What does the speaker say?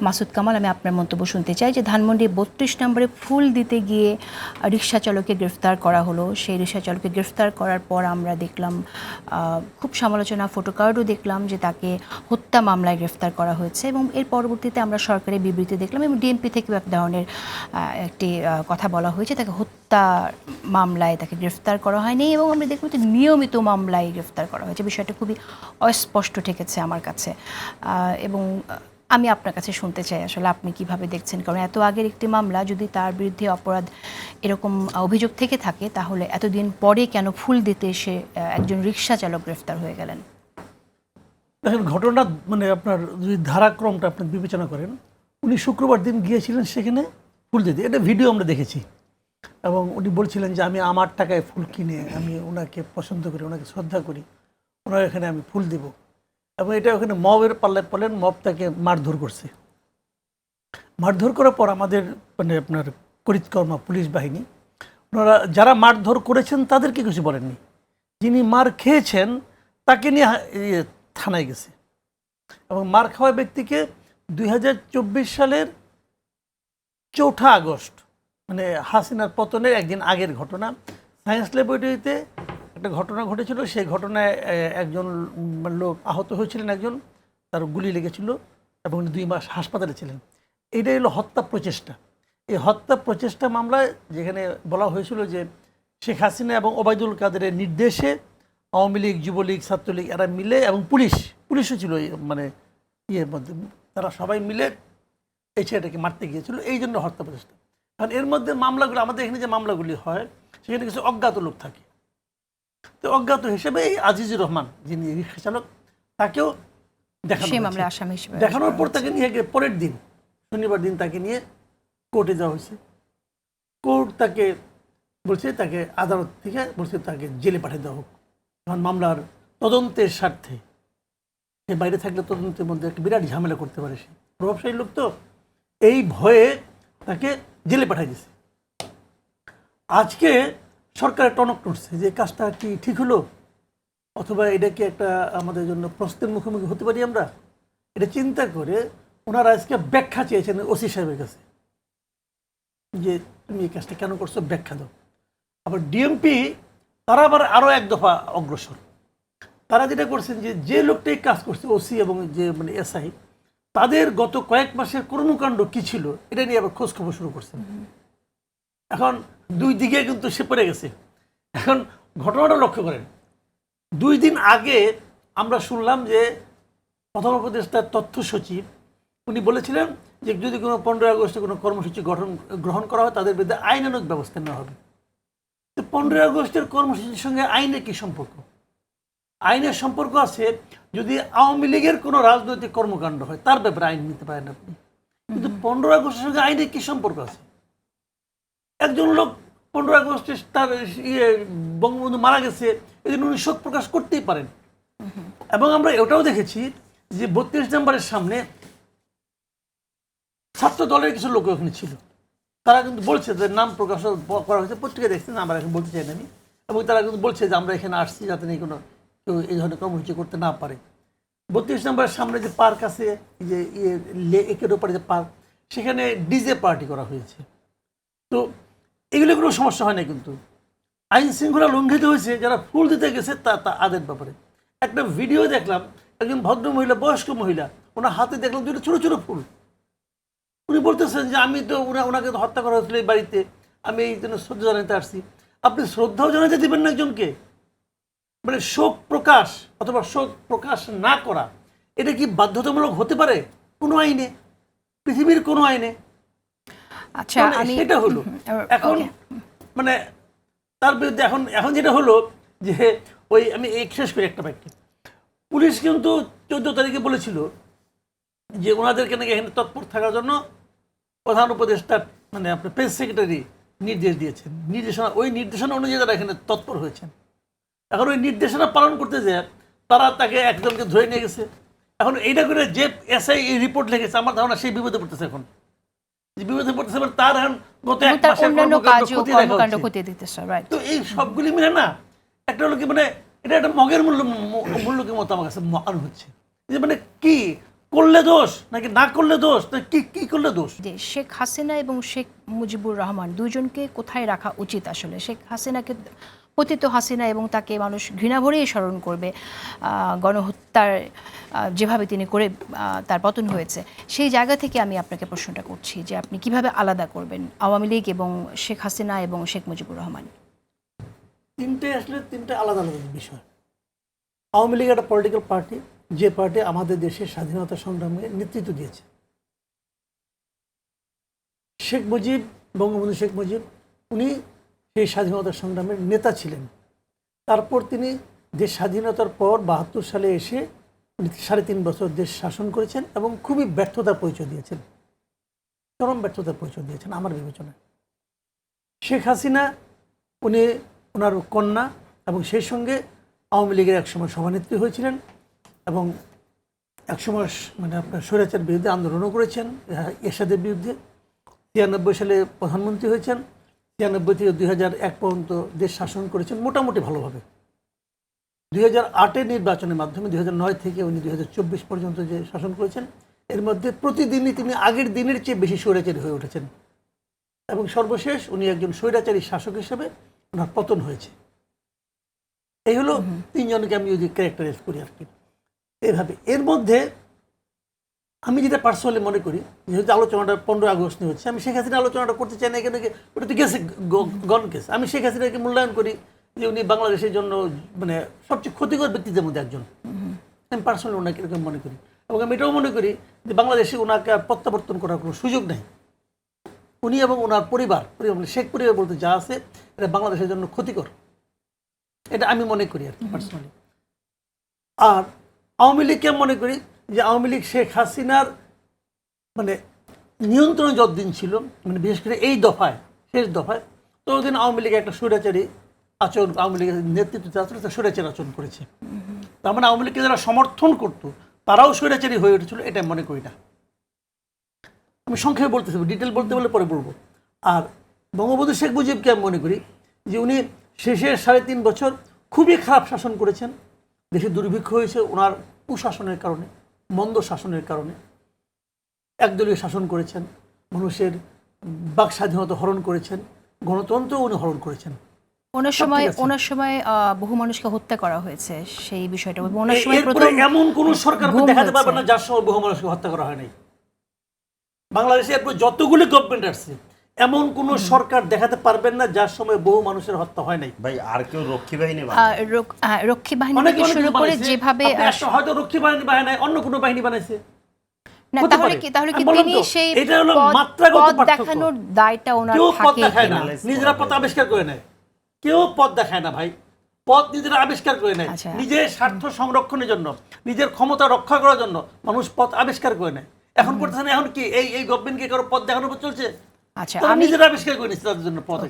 মাসুদ কামাল, আমি আপনার মন্তব্য শুনতে চাই যে ধানমন্ডি ৩২ নম্বরে ফুল দিতে গিয়ে রিকশা চালককে গ্রেফতার করা হলো। সেই রিকশা চালককে গ্রেফতার করার পর আমরা দেখলাম খুব সমালোচনা, ফটোকার্ডও দেখলাম যে তাকে হত্যা মামলায় গ্রেফতার করা হয়েছে এবং এর পরবর্তীতে আমরা সরকারি বিবৃতি দেখলাম এবং ডিএমপি থেকেও এক ধরনের একটি কথা বলা হয়েছে, তাকে হত্যা মামলায় তাকে গ্রেফতার করা হয়নি এবং আমরা দেখব যে নিয়মিত মামলায় গ্রেফতার করা হয়েছে। বিষয়টা খুবই অস্পষ্ট ঠেকেছে আমার কাছে এবং আমি আপনার কাছে শুনতে চাই আসলে আপনি কিভাবে দেখছেন, কারণ এত আগের একটি মামলা, যদি তার বিরুদ্ধে অপরাধ এরকম অভিযোগ থেকে থাকে তাহলে এতদিন পরে কেন ফুল দিতে এসে একজন রিকশা চালক গ্রেফতার হয়ে গেলেন? দেখেন, ঘটনা মানে আপনার যদি ধারাক্রমটা আপনি বিবেচনা করেন, উনি শুক্রবার দিন গিয়েছিলেন সেখানে ফুল দিতে। এটা ভিডিও আমরা দেখেছি এবং উনি বলছিলেন যে আমি আমার টাকায় ফুল কিনে আমি ওনাকে পছন্দ করি, ওনাকে শ্রদ্ধা করি, ওনার এখানে আমি ফুল দেব। এবং এটা ওখানে মবের পাল্লায় পড়লেন, মব তাকে মারধর করছে। মারধর করার পর আমাদের মানে আপনার করিতকর্মা পুলিশ বাহিনী, ওনারা যারা মারধর করেছেন তাদেরকে কিছু বলেননি, যিনি মার খেয়েছেন তাকে নিয়ে থানায় গেছে এবং মার খাওয়া ব্যক্তিকে 2024 সালের 4 আগস্ট, মানে হাসিনার পতনের একদিন আগের ঘটনা, সায়েন্স ল্যাবরেটরিতে একটা ঘটনা ঘটেছিল। সেই ঘটনায় একজন লোক আহত হয়েছিলেন, একজন তার গুলি লেগেছিল এবং 2 মাস হাসপাতালে ছিলেন। এটাই হলো হত্যা প্রচেষ্টা। এই হত্যা প্রচেষ্টা মামলায় যেখানে বলা হয়েছিল যে শেখ হাসিনা এবং ওবায়দুল কাদেরের নির্দেশে আওয়ামী লীগ, যুবলীগ, ছাত্রলীগ এরা মিলে এবং পুলিশও ছিল মানে ইয়ের মধ্যে, তারা সবাই মিলে এই ছেলেটাকে মারতে গিয়েছিল, এই জন্য হত্যা প্রচেষ্টা। কারণ এর মধ্যে মামলাগুলো, আমাদের এখানে যে মামলাগুলি হয় সেখানে কিছু অজ্ঞাত লোক থাকে। তো অজ্ঞাত হিসেবে এই আজিজুর রহমান যিনি রিকশা চালক, তাকেও দেখানোর পর তাকে নিয়ে গিয়ে পরের দিন শনিবার দিন তাকে নিয়ে কোর্টে যাওয়া হয়েছে। কোর্ট তাকে বলছে, তাকে আদালত থেকে বলছে তাকে জেলে পাঠিয়ে দেওয়া হোক, কারণ মামলার তদন্তের স্বার্থে সে বাইরে থাকলে তদন্তের মধ্যে একটা বিরাট ঝামেলা করতে পারে। সে প্রভাবশালী লোক, তো এই ভয়ে তাকে জেলে পাঠিয়ে দিয়েছে। আজকে সরকারের টনক নড়ছে যে কাজটা কি ঠিক হলো, অথবা এটা কি একটা আমাদের জন্য প্রশ্নের মুখোমুখি হতে পারি আমরা। এটা চিন্তা করে ওনারা আজকে ব্যাখ্যা চেয়েছেন ওসি সাহেবের কাছে যে তুমি এই কাজটা কেন করছো, ব্যাখ্যা দাও। আবার ডিএমপি তারা আবার আরও এক দফা অগ্রসর। তারা যেটা করছেন যে লোকটাই কাজ করছে, ওসি এবং যে মানে এসআই, তাদের গত কয়েক মাসের কর্মকাণ্ড কি ছিল এটা নিয়ে আবার খোঁজ খবর শুরু করছেন। এখন দুই দিকে কিন্তু সে পড়ে গেছে। এখন ঘটনাটা লক্ষ্য করেন, 2 দিন আগে আমরা শুনলাম যে প্রথম উপদেষ্টার তথ্য সচিব উনি বলেছিলেন যে যদি কোনো 15 আগস্টে কোনো কর্মসূচি গ্রহণ করা হয় তাদের বিরুদ্ধে আইনানুগ ব্যবস্থা নেওয়া হবে। তো 15 আগস্টের কর্মসূচির সঙ্গে আইনের কি সম্পর্ক? আইনের সম্পর্ক আছে যদি আওয়ামী লীগের কোনো রাজনৈতিক কর্মকাণ্ড হয় তার ব্যাপারে আইন নিতে পারেন আপনি, কিন্তু 15 আগস্টের সঙ্গে আইনের কি সম্পর্ক আছে? একজন লোক 15 আগস্টে তার বঙ্গবন্ধু মারা গেছে, এই জন্য উনি শোক প্রকাশ করতেই পারেন। এবং আমরা এটাও দেখেছি যে 32 নম্বরের সামনে ছাত্র দলের কিছু লোক ওখানে ছিল, তারা কিন্তু বলছে যে নাম প্রকাশ করা হয়েছে, পত্রিকা দেখছেন, আমরা এখন বলতে চাই না আমি, এবং তারা কিন্তু বলছে যে আমরা এখানে আসছি যাতে নেই কোনো কেউ এই ধরনের কর্মসূচি করতে না পারে। 32 নম্বরের সামনে যে পার্ক আছে, যে একের ওপারে যে পার্ক, সেখানে ডিজে পার্টি করা হয়েছে। তো এগুলো কোনো সমস্যা হয় না, কিন্তু আইন শৃঙ্খলা লঙ্ঘিত হয়েছে যারা ফুল দিতে গেছে তাদের ব্যাপারে। একটা ভিডিও দেখলাম, একজন ভদ্র মহিলা, বয়স্ক মহিলা, ওনার হাতে দেখলাম 2টা ছোটো ছোটো ফুল। উনি বলতেছেন যে আমি তো ওনাকে তো হত্যা করা হয়েছিল এই বাড়িতে, আমি এই জন্য শ্রদ্ধা জানাতে আসছি। আপনি শ্রদ্ধাও জানাতে দেবেন না একজনকে? মানে শোক প্রকাশ অথবা শোক প্রকাশ না করা, এটা কি বাধ্যতামূলক হতে পারে কোনো আইনে, পৃথিবীর কোনো আইনে? আচ্ছা, সেটা হলো এখন মানে তার বিরুদ্ধে এখন যেটা হলো যে ওই আমি শেষ করি একটা বাক্যে, পুলিশ কিন্তু 14 তারিখে বলেছিল যে ওনাদেরকে নাকি এখানে তৎপর থাকার জন্য প্রধান উপদেষ্টা মানে আপনার প্রেস সেক্রেটারি নির্দেশ দিয়েছেন, ওই নির্দেশনা অনুযায়ী তারা এখানে তৎপর হয়েছেন। এখন ওই নির্দেশনা পালন করতে যায় তারা তাকে একজনকে ধরে নিয়ে গেছে। এখন এইটা করে যে এসআই এই রিপোর্ট লিখেছে, আমার ধারণা সেই বিপদে পড়তেছে। এখন যে বিপদে পড়তেছে তার এখন গত 1 মাসের কর্মকাণ্ড ক্ষতি দিতেছে। তো এই সবগুলি মিলে না একটা হলো কি মানে এটা একটা মগের মূল্যকের মতো আমার কাছে মনে হচ্ছে যে মানে কি করলে দোষ নাকি না করলে দোষ না কি কি করলে দোষ? যে শেখ হাসিনা এবং শেখ মুজিবুর রহমান দুজনকে কোথায় রাখা উচিত আসলে? শেখ হাসিনাকে পতিত হাসিনা এবং তাকে মানুষ ঘৃণা ভরেই স্মরণ করবে, গণহত্যার যেভাবে তিনি করে তার পতন হয়েছে, সেই জায়গা থেকে আমি আপনাকে প্রশ্নটা করছি যে আপনি কিভাবে আলাদা করবেন আওয়ামী লীগ এবং শেখ হাসিনা এবং শেখ মুজিবুর রহমান? তিনটে আলাদা আলাদা বিষয়। আওয়ামী লীগ একটা পলিটিক্যাল পার্টি, যে পার্টি আমাদের দেশের স্বাধীনতা সংগ্রামে নেতৃত্ব দিয়েছে। শেখ মুজিব, বঙ্গবন্ধু শেখ মুজিব, উনি সেই স্বাধীনতা সংগ্রামের নেতা ছিলেন। তারপর তিনি দেশ স্বাধীনতার পর ৭২ সালে এসে উনি ৩.৫ বছর দেশ শাসন করেছেন এবং খুবই ব্যর্থতার পরিচয় দিয়েছেন, চরম ব্যর্থতার পরিচয় দিয়েছেন আমার বিবেচনায়। শেখ হাসিনা উনি ওনার কন্যা এবং সেই সঙ্গে আওয়ামী লীগের একসময় সভানেত্রী হয়েছিলেন এবং একসময় মানে আপনার স্বৈরাচার বিরুদ্ধে আন্দোলনও করেছেন, এরশাদের বিরুদ্ধে। ৯৩ সালে প্রধানমন্ত্রী হয়েছেন, ৯৩ থেকে ২০০১ পর্যন্ত দেশ শাসন করেছেন মোটামুটি ভালোভাবে। ২০০৮-এর নির্বাচনের মাধ্যমে ২০০৯ থেকে উনি ২০২৪ পর্যন্ত যে শাসন করেছেন, এর মধ্যে প্রতিদিনই তিনি আগের দিনের চেয়ে বেশি স্বৈরাচারী হয়ে উঠেছেন এবং সর্বশেষ উনি একজন স্বৈরাচারী শাসক হিসেবে ওনার পতন হয়েছে। এই হলো তিনজনকে আমি যদি ক্যারেক্টারাইজ করি আর কি এভাবে। এর মধ্যে আমি যেটা পার্সোনালি মনে করি, যেহেতু আলোচনাটা 15 আগস্ট নিয়ে হচ্ছে, আমি শেখ হাসিনা আলোচনাটা করতে চাই না, এখানে ওটা তো গেছে গন কেস। আমি শেখ হাসিনাকে মূল্যায়ন করি যে উনি বাংলাদেশের জন্য মানে সবচেয়ে ক্ষতিকর ব্যক্তিদের মধ্যে একজন। আমি পার্সোনালি ওনাকে এরকম মনে করি এবং আমি এটাও মনে করি যে বাংলাদেশে ওনাকে আর প্রত্যাবর্তন করার কোনো সুযোগ নেই। উনি এবং ওনার পরিবার মানে শেখ পরিবার বলতে যা আছে এটা বাংলাদেশের জন্য ক্ষতিকর, এটা আমি মনে করি আর কি পার্সোনালি। আর আওয়ামী লীগকে মনে করি যে আওয়ামী লীগ শেখ হাসিনার মানে নিয়ন্ত্রণে যতদিন ছিল, মানে বিশেষ করে এই দফায়, শেষ দফায়, ততদিন আওয়ামী লীগ একটা স্বৈরাচারী আচরণ, আওয়ামী লীগের নেতৃত্বে আসলে স্বৈরাচারী আচরণ করেছে। তার মানে আওয়ামী লীগকে যারা সমর্থন করতো তারাও স্বৈরাচারী হয়ে উঠেছিল, এটা মনে করি না। আমি সংক্ষেপে বলতেছি, ডিটেল বলতে বলে পরে বলবো। আর বঙ্গবন্ধু শেখ মুজিবকে আমি মনে করি যে উনি শেষের ৩.৫ বছর খুবই খারাপ শাসন করেছেন। দেশে দুর্ভিক্ষ হয়েছে ওনার কুশাসনের কারণে, মন্দ শাসনের কারণে। একদলীয় শাসন করেছেন, মানুষের বাক স্বাধীনতা হরণ করেছেন, গণতন্ত্র উনি হরণ করেছেন। ওনার সময় বহু মানুষকে হত্যা করা হয়েছে, সেই বিষয়টা এমন কোন সরকার দেখাতে পারবে না যার সময় বহু মানুষকে হত্যা করা হয় নাই। বাংলাদেশে এরপর যতগুলি গভর্নমেন্ট আসছে এমন কোন সরকার দেখাতে পারবেন না যার সময় বহু মানুষের হত্যা হয় নাই। ভাই আর কেউ রক্ষী বাহিনী রক্ষী বাহিনী থেকে শুরু করে যেভাবে হয়তো রক্ষী বাহিনী বানায় অন্য কোনো বাহিনী বানাইছে না, তাহলে কি তিনি সেই পথ দেখানোর দায়টা ওনার থাকে না? নিজেরা পথ আবিষ্কার করে নেয়, কেউ পথ দেখায় না ভাই, পথ নিজেরা আবিষ্কার করে নেয়। নিজের স্বার্থ সংরক্ষণের জন্য, নিজের ক্ষমতা রক্ষা করার জন্য মানুষ পথ আবিষ্কার করে নেয়। এখন করতেছে না, এখন কি এই গভর্নমেন্টকে কারো পথ দেখানোর উপর চলছে? আচ্ছা, নিজেরা আবিষ্কার করে নিচ্ছে তাদের জন্য পথ।